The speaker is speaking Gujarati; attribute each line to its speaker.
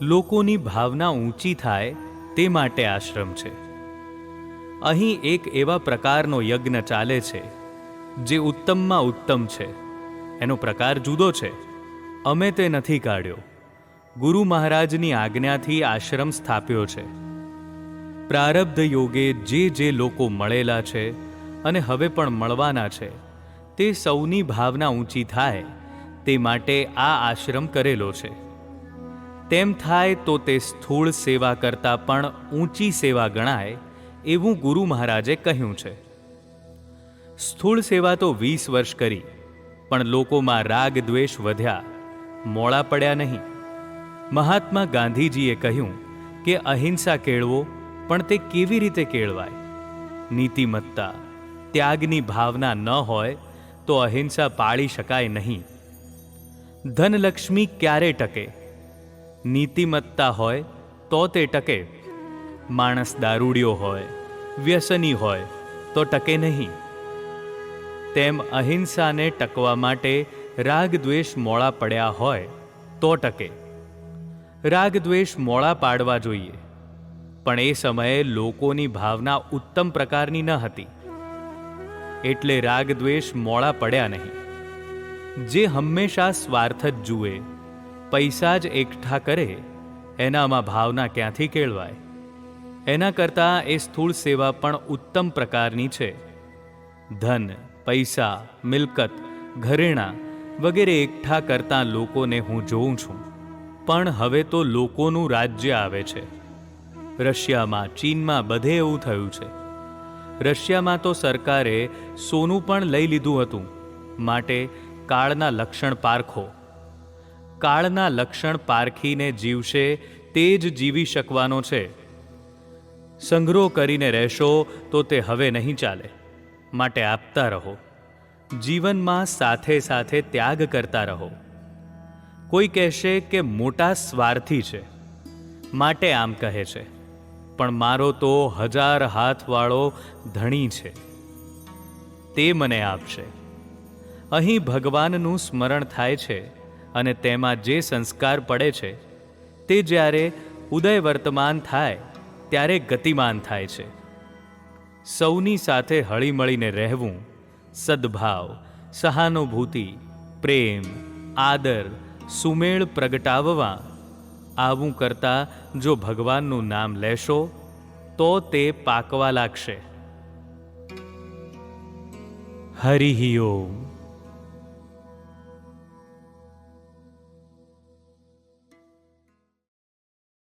Speaker 1: લોકોની ભાવના ઊંચી થાય તે માટે આશ્રમ છે. અહીં એક એવા પ્રકારનો યજ્ઞ ચાલે છે જે ઉત્તમમાં ઉત્તમ છે. એનો પ્રકાર જુદો છે. અમે તે નથી કાઢ્યો. ગુરુ મહારાજની આજ્ઞાથી આશ્રમ સ્થાપ્યો છે. પ્રારબ્ધ યોગે જે લોકો મળેલા છે અને હવે પણ મળવાના છે તે સૌની ભાવના ઊંચી થાય તે માટે આ આશ્રમ કરેલો છે. તેમ થાય તો તે સ્થૂળ સેવા કરતાં પણ ઊંચી સેવા ગણાય એવું ગુરુ મહારાજે કહ્યું છે. સ્થૂળ સેવા તો 20 વર્ષ કરી, પણ લોકોમાં રાગ દ્વેષ વધ્યા, મોળા પડ્યા નહીં. મહાત્મા ગાંધીજીએ કહ્યું કે અહિંસા કેળવો, પણ તે કેવી રીતે કેળવાય? નીતિમત્તા, ત્યાગની ભાવના ન હોય તો અહિંસા પાળી શકાય નહીં. ધનલક્ષ્મી ક્યારે ટકે? નીતિમત્તા હોય તો તે ટકે. માણસ દારૂડિયો હોય, વ્યસની હોય તો ટકે નહીં. તેમ અહિંસાને ટકવા માટે રાગ દ્વેષ મોળા પડ્યા હોય તો ટકે. રાગ દ્વેષ મોળા પાડવા જોઈએ, પણ એ સમયે લોકોની ભાવના ઉત્તમ પ્રકારની ન હતી, એટલે રાગ દ્વેષ મોળા પડ્યા નહીં. જે હંમેશા સ્વાર્થ જ જુએ, પૈસા જ એકઠા કરે, એનામાં ભાવના ક્યાંથી કેળવાય? એના કરતાં એ સ્થૂળ સેવા પણ ઉત્તમ પ્રકારની છે. ધન, પૈસા, મિલકત, ઘરેણાં વગેરે એકઠા કરતાં લોકોને હું જોઉં છું. પણ હવે તો લોકોનું રાજ્ય આવે છે. રશિયામાં, ચીનમાં બધે એવું થયું છે. રશિયામાં તો સરકારે સોનું પણ લઈ લીધું હતું, માટે કાળના લક્ષણ પારખો. કાળના લક્ષણ પારખીને જીવશે તે જ જીવી શકવાનો છે. સંગ્રહ કરીને રહેશો તો તે હવે નહીં ચાલે, માટે આપતા રહો. જીવનમાં સાથે સાથે ત્યાગ કરતા રહો. કોઈ કહેશે કે મોટા સ્વાર્થી છે માટે આમ કહે છે, પણ મારો તો 1000 હાથવાળો ધણી છે, તે મને આપશે. અહીં ભગવાનનું સ્મરણ થાય છે અને તેમાં જે સંસ્કાર પડે છે તે જ્યારે ઉદય વર્તમાન થાય ત્યારે ગતિમાન થાય છે. સૌની સાથે હળીમળીને રહેવું, સદ્ભાવ, સહાનુભૂતિ, પ્રેમ, આદર, સુમેળ પ્રગટાવવા, આવું કરતાં જો ભગવાનનું નામ લેશો તો તે પાકવા લાગશે. હરિ ઓમ.